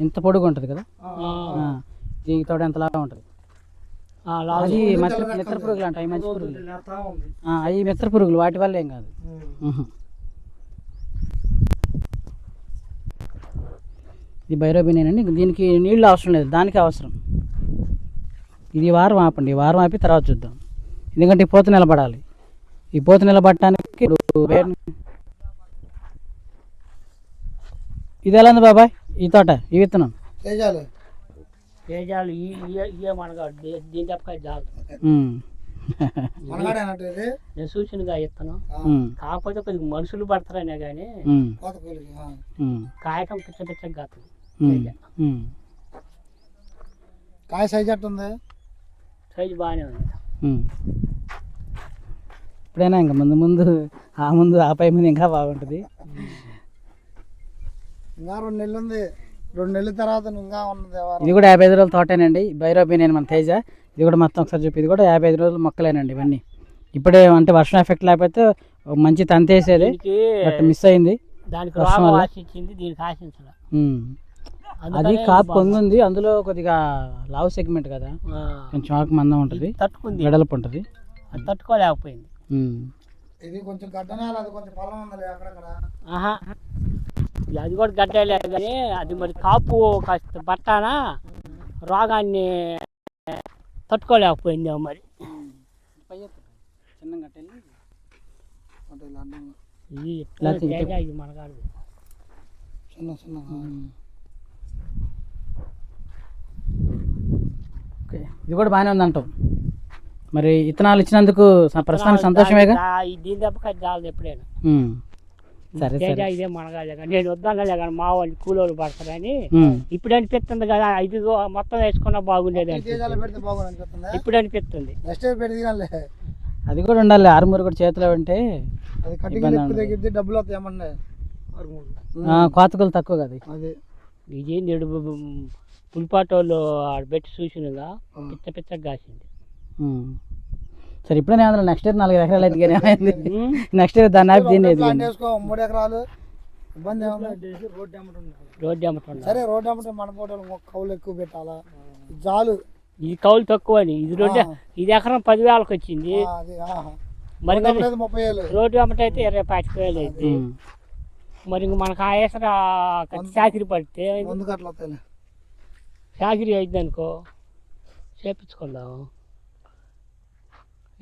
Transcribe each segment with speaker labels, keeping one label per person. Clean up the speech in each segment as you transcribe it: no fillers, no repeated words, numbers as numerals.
Speaker 1: ఇంత పొడుగు ఉంటుంది కదా, దీనికి తోడు ఎంతలాగా ఉంటుంది. అది మిత్ర పురుగులు అంట, అవి మంచి పురుగులు, అవి మిత్ర పురుగులు, వాటి వల్ల ఏం కాదు. ఇది బైరోబినేనండి, దీనికి నీళ్ళు అవసరం లేదు, దానికి అవసరం. ఇది వారం ఆపండి, వారం ఆపి తర్వాత చూద్దాం, ఎందుకంటే ఈ పూత నిలబడాలి. ఈ పూత నిలబడటానికి ఇది ఎలా ఉంది బాబాయ్ ఈ తోట, ఈ విత్తనం?
Speaker 2: నేను చూసినగా ఇత్తనం, కాకపోతే కొద్దిగా మనుషులు పడతారనే కానీ కాయటం పిచ్చ పిచ్చగా కాదు.
Speaker 3: కాయ సైజ్ ఎట్టుంది?
Speaker 2: సైజు బాగానే ఉంది.
Speaker 1: ఇప్పుడైనా ఇంకా ముందు ముందు ఆ పై ముందు ఇంకా బాగుంటుంది.
Speaker 3: ఇంకా 2 నెలలు ఉంది, 2 నెలల తర్వాత ఇంకా ఉన్నది.
Speaker 1: ఇది కూడా 55 రోజుల తోటేనండి, బైరోబినేన్ మన తేజ. ఇది కూడా మొత్తం ఒకసారి చెప్పి, ఇది కూడా 55 రోజుల మొక్కలేనండి ఇవన్నీ. ఇప్పుడే అంటే వర్షం ఎఫెక్ట్ లేకపోతే మంచి తంతేసేది, బట్ మిస్ అయింది. అది కాపు పొంగింది, అందులో కొద్దిగా లావు సెగ్మెంట్ కదా, కొంచెం ఆకు మందం ఉంటుంది, వెడల్పు ఉంటుంది,
Speaker 2: అది తట్టుకోలేకపోయింది.
Speaker 3: ఇది కొంచెం గడ్డనాలి, అది కొంచెం పొలం ఉంది అక్కడక్కడ.
Speaker 2: అది కూడా గడ్డలే కానీ అది మరి కాపు కాస్త పట్టానా రోగాన్ని తట్టుకోలేకపోయింది. మరి ఇది మనగాడు
Speaker 3: చిన్న చిన్న.
Speaker 1: ఇది కూడా బాగానే ఉందంటాం. మరి ఇత్తనాలు ఇచ్చినందుకు ప్రస్తుతానికి సంతోషమేగా.
Speaker 2: దీని దెబ్బకాయ చాలదు ఎప్పుడైనా.
Speaker 1: సరే
Speaker 2: ఇదే మనగాలే కానీ నేను వద్దనే కానీ మా వాళ్ళు కూలోళ్ళు పడతారని ఇప్పుడు అనిపిస్తుంది కదా. ఇది మొత్తం వేసుకున్నా బాగుండేది ఇప్పుడు అనిపిస్తుంది.
Speaker 1: అది కూడా ఉండాలి, ఆరుమూరు కూడా చేతిలో ఉంటే
Speaker 3: డబ్బులు వస్తాయి.
Speaker 1: కోతకులు తక్కువ కదా.
Speaker 2: ఇది నేడు పులిపాటోళ్ళు ఆడ పెట్టి చూసినగా పిచ్చ పిచ్చగా కాసింది.
Speaker 1: సరే ఇప్పుడే నెక్స్ట్ ఇయర్ 4 ఎకరాలు అయితే కానీ ఏమైంది, నెక్స్ట్ ఇయర్ దాన్ని ఆపి దీన్ని
Speaker 3: 3 ఎకరాలు ఇబ్బంది.
Speaker 2: రోడ్డు అమ్మటం
Speaker 3: సరే, రోడ్డు అమ్మటం మన పోటీ కౌలు ఎక్కువ పెట్టాలా, జాలు
Speaker 2: ఈ కౌలు తక్కువ అని. ఇది రోడ్డు, ఇది ఎకరం 10,000కి వచ్చింది. మరి
Speaker 3: 30,000
Speaker 2: రోడ్డు అమ్మటం అయితే 25,000 అయింది. మరి ఇంక మనకు ఆ ఎసరా చాకరీ పడితే చాకరీ అయింది అనుకో, చేపించుకుందాం.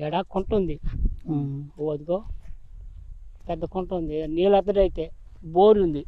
Speaker 2: ఎడా కుంట ఉంది, అదిగో పెద్ద కుంట ఉంది, నీళ్ళు ఎద్దడైతే బోరు ఉంది.